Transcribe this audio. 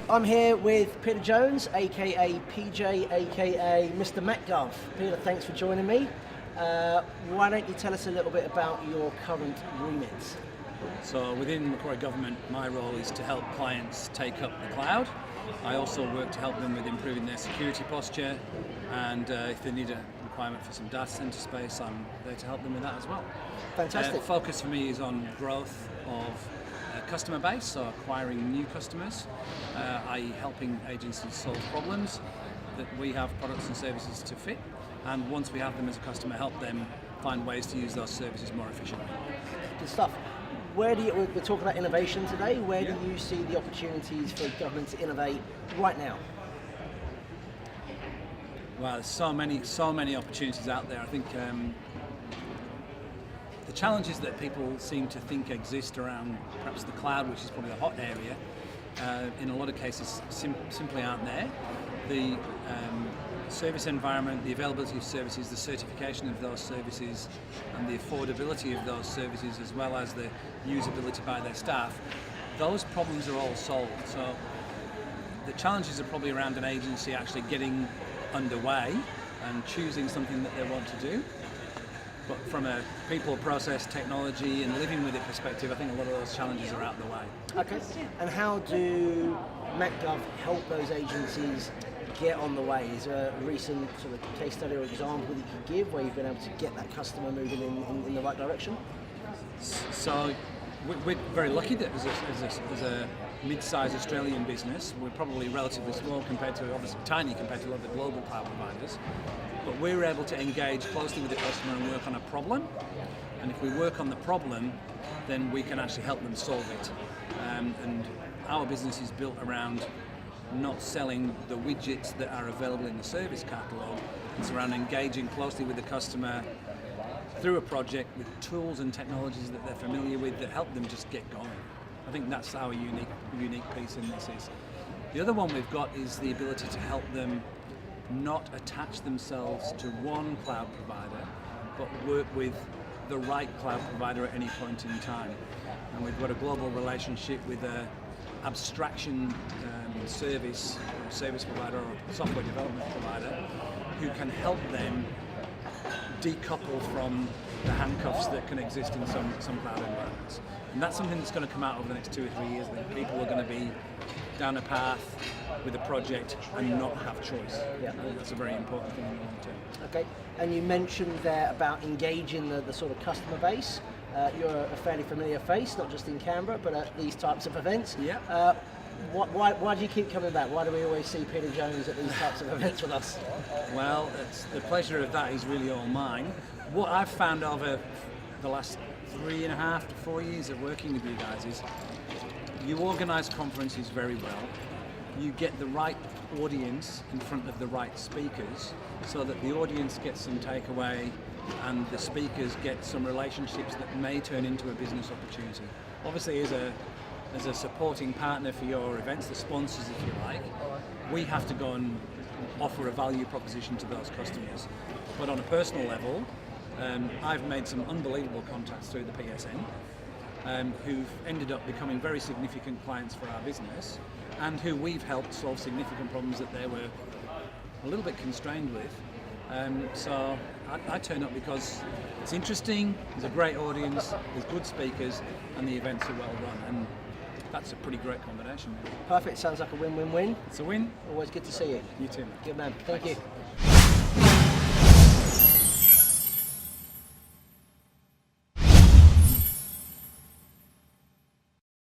I'm here with Peter Jones, aka PJ, aka Mr. MacGov. Peter, thanks for joining me. Why don't you tell us a little bit about your current remit? So within Macquarie Government, my role is to help clients take up the cloud. I also work to help them with improving their security posture, and if they need a requirement for some data center space, I'm there to help them with that as well. Fantastic. Focus for me is on growth of customer base, so acquiring new customers, i.e. helping agencies solve problems that we have products and services to fit, and once we have them as a customer, help them find ways to use those services more efficiently. Good stuff. We're talking about innovation today. Where do you see the opportunities for government to innovate right now? Well, there's so many opportunities out there. I think the challenges that people seem to think exist around perhaps the cloud, which is probably a hot area, in a lot of cases simply aren't there. The service environment, the availability of services, the certification of those services, and the affordability of those services, as well as the usability by their staff, those problems are all solved. So the challenges are probably around an agency actually getting underway and choosing something that they want to do. But from a people, process, technology and living with it perspective, I think a lot of those challenges are out of the way. Okay. And how do MacGov help those agencies get on the way? Is there a recent sort of case study or example that you could give where you've been able to get that customer moving in the right direction? So we're very lucky that as a mid-sized Australian business, we're probably relatively small compared to, obviously tiny compared to a lot of the global cloud providers, but we're able to engage closely with the customer and work on a problem. And if we work on the problem, then we can actually help them solve it. And our business is built around not selling the widgets that are available in the service catalogue. It's around engaging closely with the customer through a project with tools and technologies that they're familiar with that help them just get going. I think that's our unique piece in this is. The other one we've got is the ability to help them not attach themselves to one cloud provider, but work with the right cloud provider at any point in time. And we've got a global relationship with a abstraction service provider or software development provider who can help them decouple from the handcuffs that can exist in some cloud environments. And that's something that's going to come out over the next 2 or 3 years. That people are going to be down a path with a project and not have choice. Yeah. I think that's a very important thing in the long term. Okay, and you mentioned there about engaging the sort of customer base. You're a fairly familiar face, not just in Canberra, but at these types of events. Yeah. Why do you keep coming back? Why do we always see Peter Jones at these types of events with us? Well, the pleasure of that is really all mine. What I've found over the last 3.5 to 4 years of working with you guys is you organise conferences very well. You get the right audience in front of the right speakers so that the audience gets some takeaway and the speakers get some relationships that may turn into a business opportunity. Obviously, as a supporting partner for your events, the sponsors if you like, we have to go and offer a value proposition to those customers. But on a personal level, I've made some unbelievable contacts through the PSN who've ended up becoming very significant clients for our business and who we've helped solve significant problems that they were a little bit constrained with. So I turn up because it's interesting, there's a great audience, there's good speakers, and the events are well run. And that's a pretty great combination. Perfect, sounds like a win-win-win. It's a win. Always good to see you. You too. Good man, thank Thanks. you.